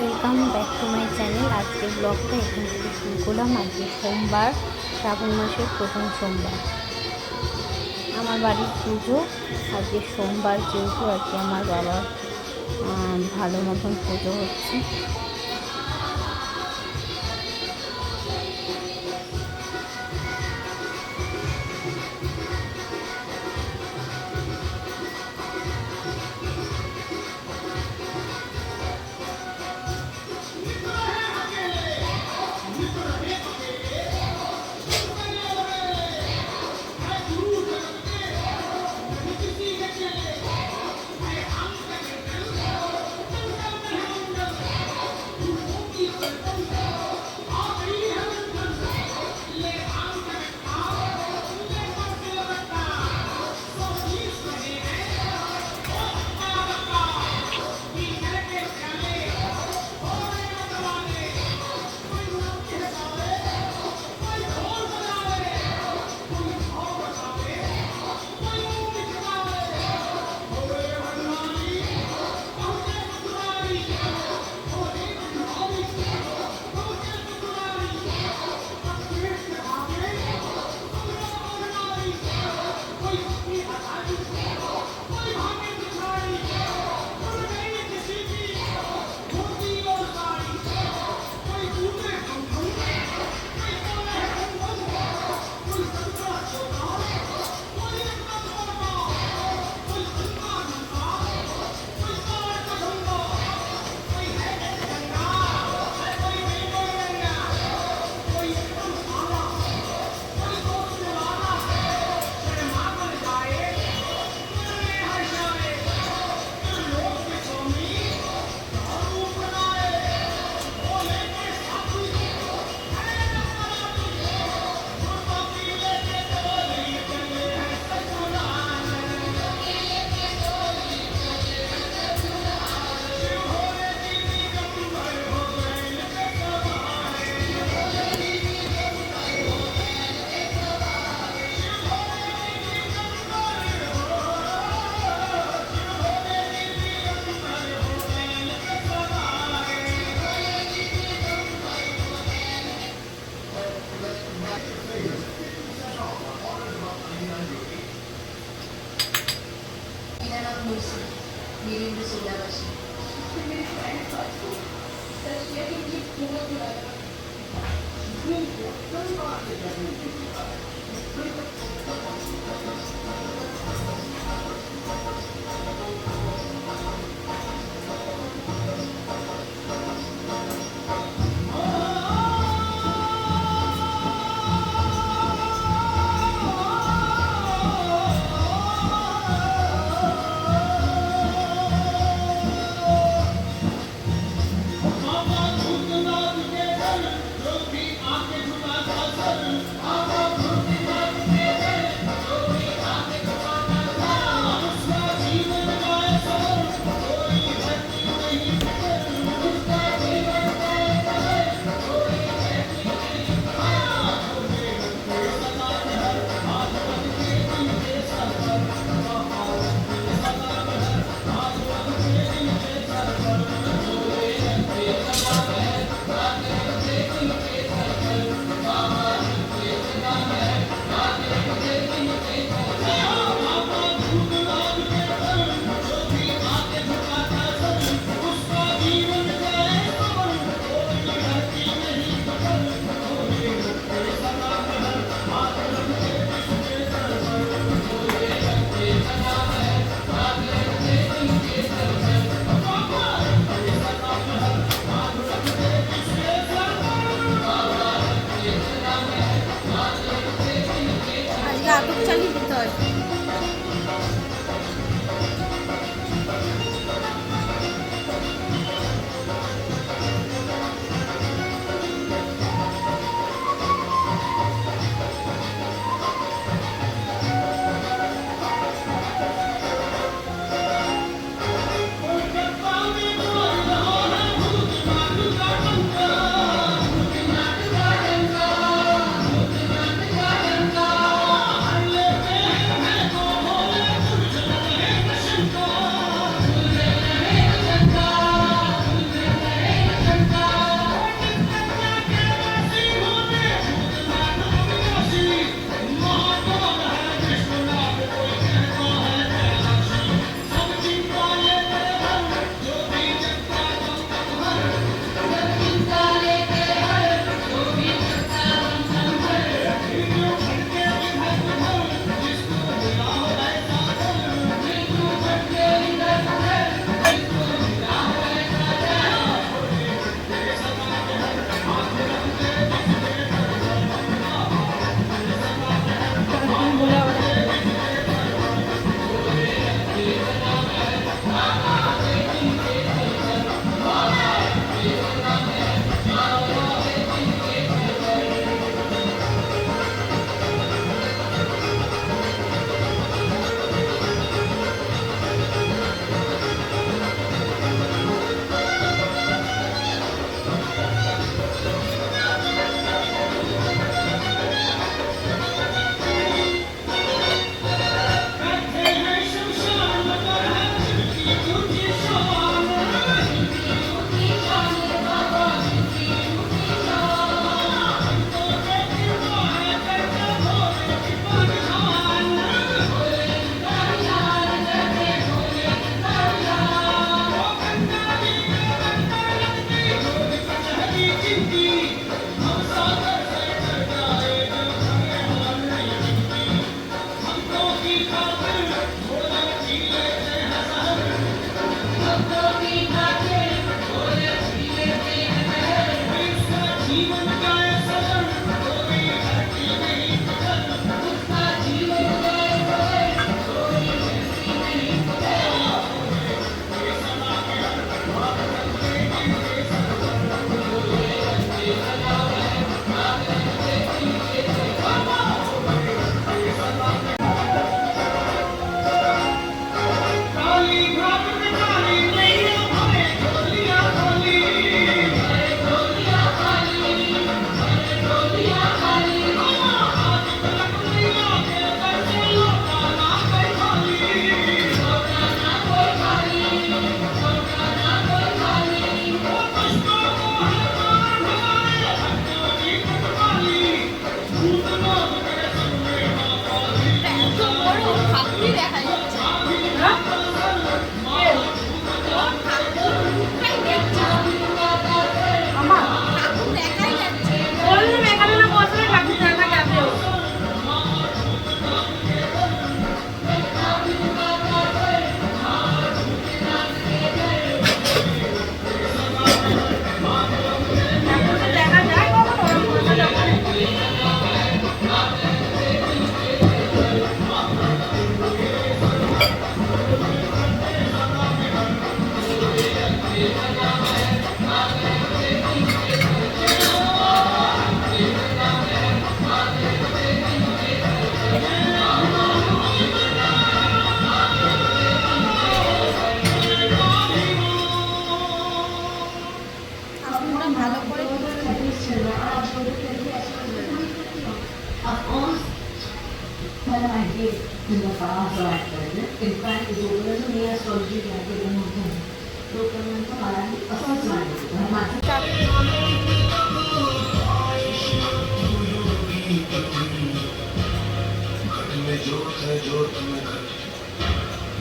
Welcome back to my channel. আজকের ব্লগটা এখান থেকে শুরু করলাম। আজকে সোমবার, শ্রাবণ মাসের প্রথম সোমবার, আমার বাড়ির পুজো। আজকে সোমবার যেহেতু আজকে আমার বাবার ভালো মতন পুজো হচ্ছে।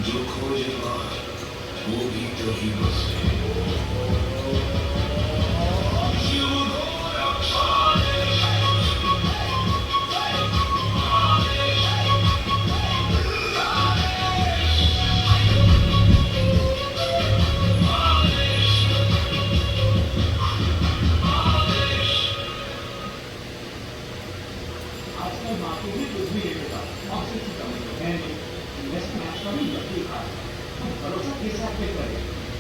जो खोजेगा वो भी तो ही बस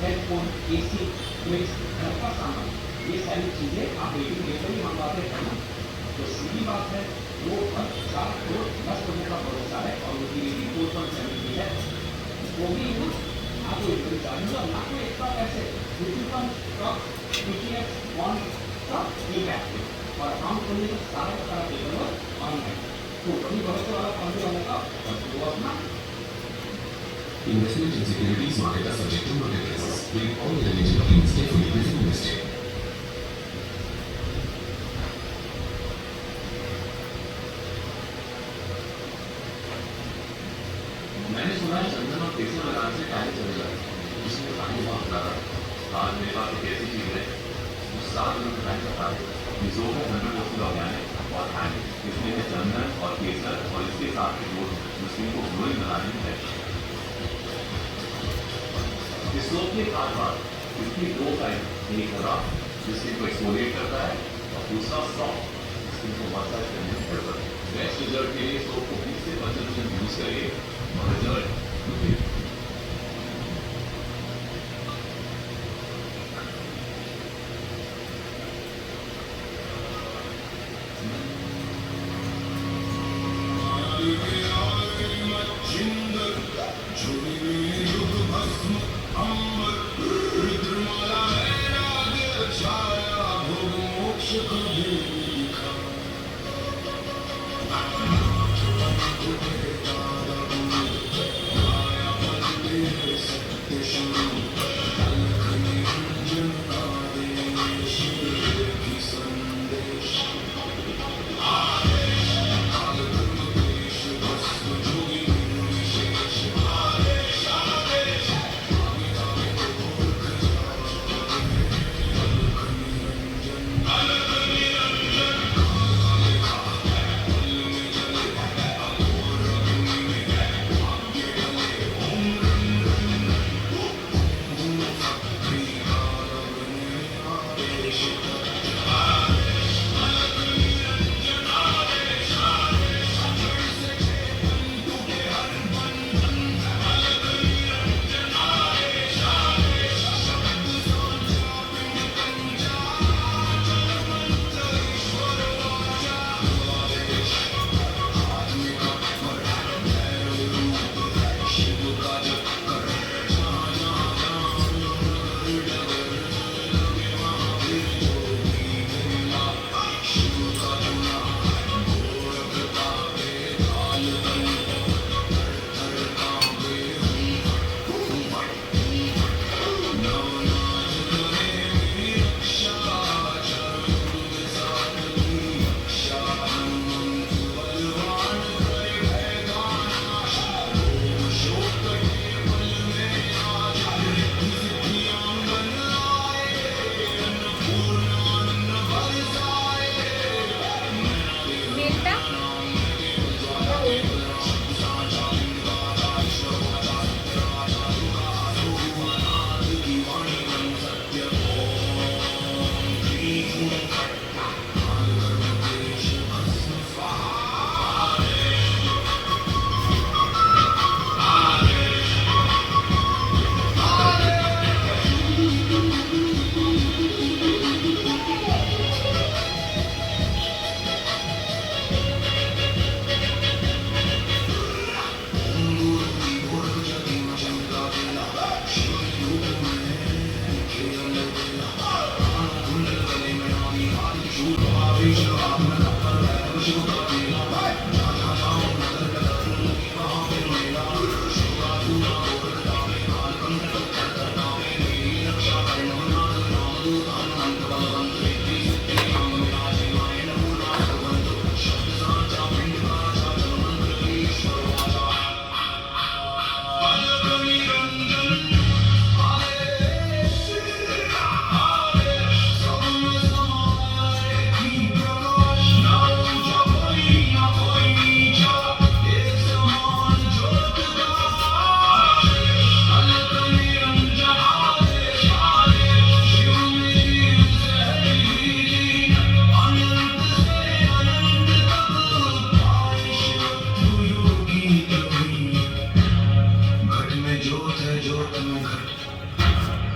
हेडफोन एसी फ्रिज घर का सामान ये सारी चीजें आप रेटिंग लेकर ही मंगवाते हैं ना तो सीधी बात है वो 7 करोड़ 10 होने का भरोसा है और उसकी रेटिंग 4.7 है वो भी आपको एक चार्ज ना कोई एक्स्ट्रा पैसे म्यूचुअल स्टॉक ईटीएफ बॉन्ड सब एक ऐप और अकाउंट खोलने का सारा का सारा पेपर ऑनलाइन तो वही भरोसे वाला फंड वाले का वो अपना Investment in securities market are subject to market risks. Read all related documents carefully before investing. मैंने सुना है चंदन और केसर लगाने से काले चले जाते हैं जिसमें पानी बहुत ज्यादा आज मेरे पास एक ऐसी चीज है जो 7 दिनों में टाइम करता है मिजो है 100% ऑर्गेनिक और हैंड इसमें चंदन और केसर और इसके साथ के गुड़ जिसमें को ग्लोइंग बनाने में है इस लोग के कारोबार इसकी 2 टाइप एक रफ जिसके को एक्सफोलिएट करता है और दूसरा सॉफ्ट जिसके को मसाज करने में हेल्प करता है बेस्ट रिजल्ट के लिए सोप को 20 से 25% यूज करिए और रिजल्ट বেলটা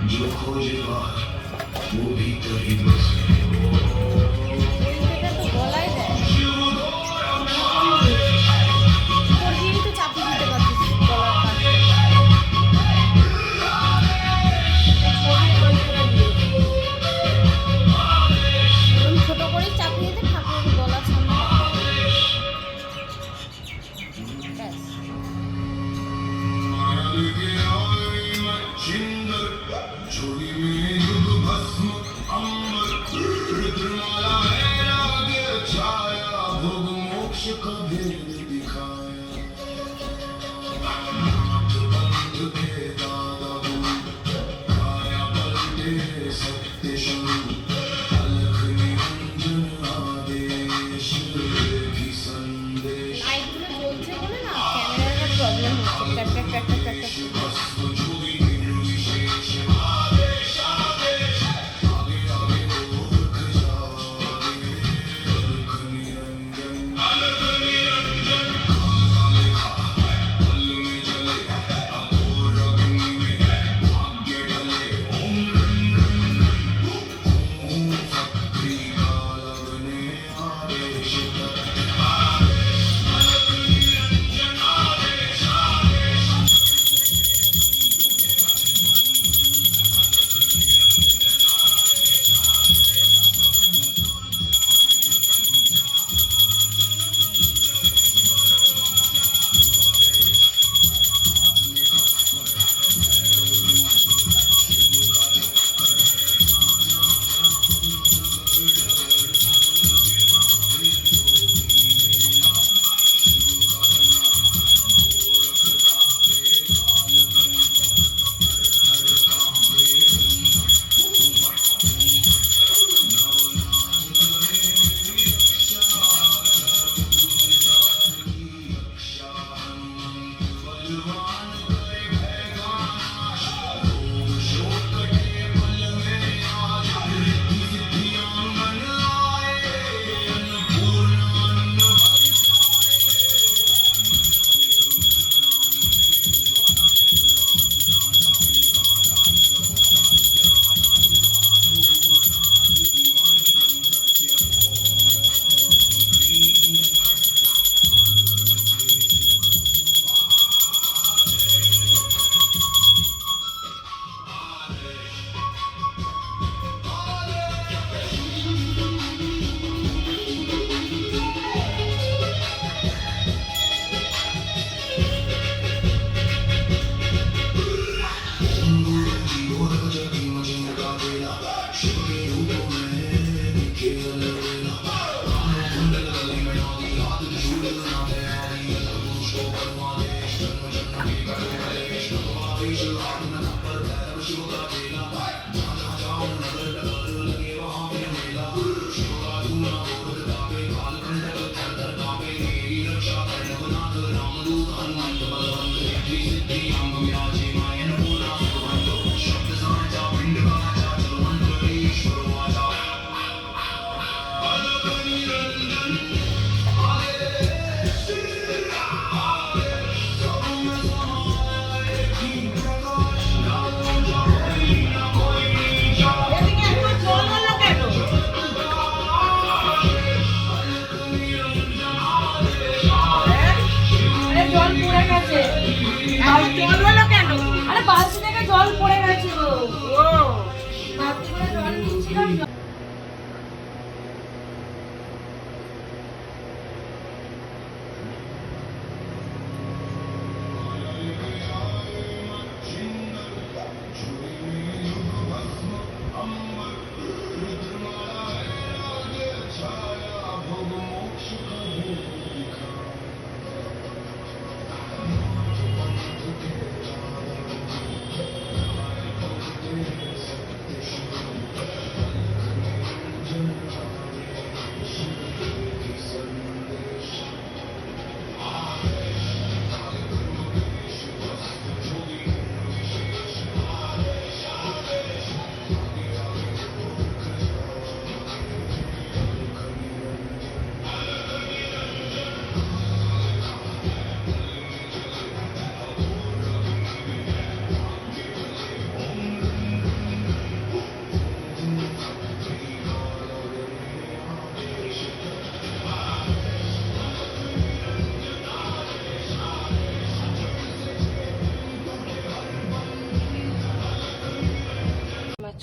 जो खोजे बाहर वो भीतर ही बसे এটা তো গলায় দেয় তোর দিয়েই তো চাপিয়ে দিতে পারছিস গলার কাছে এরকম ছোট করে চাপিয়ে দে ঠাকুরের গলার সামনে ব্যাস झोली में युग भस्म अमर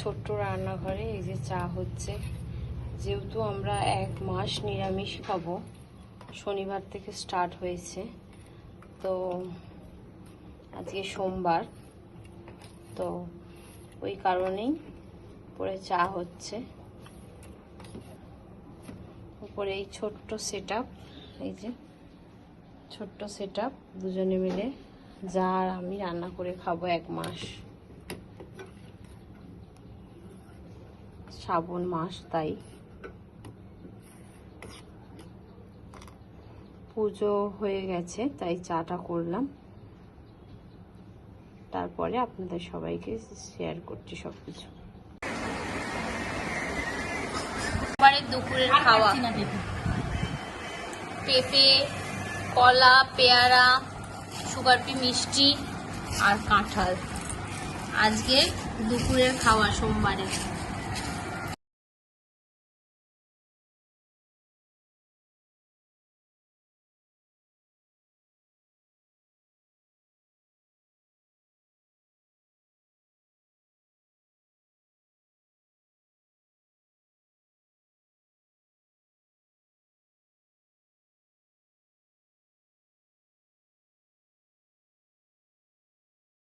ছোট্ট রান্নাঘরে এই যে চা হচ্ছে। যেহেতু আমরা 1 মাস নিরামিষ খাবো, শনিবার থেকে স্টার্ট হয়েছে, তো আজকে সোমবার, তো ওই কারণেই উপরে চা হচ্ছে। উপরে এই ছোট্ট সেটআপ, এই যে ছোট্ট সেটআপ, দুজনে মিলে যা আর আমি রান্না করে খাবো 1 মাস। শ্রাবণ মাস, তাই পুজো হয়ে গেছে, তাই চাটা করলাম। তারপরে আপনাদের সবাইকে শেয়ার করছি সবকিছু। দুপুরের খাওয়া পেঁপে, কলা, পেয়ারা, সুগারপি মিষ্টি আর কাঁঠাল। আজকে দুপুরের খাওয়া সোমবারে।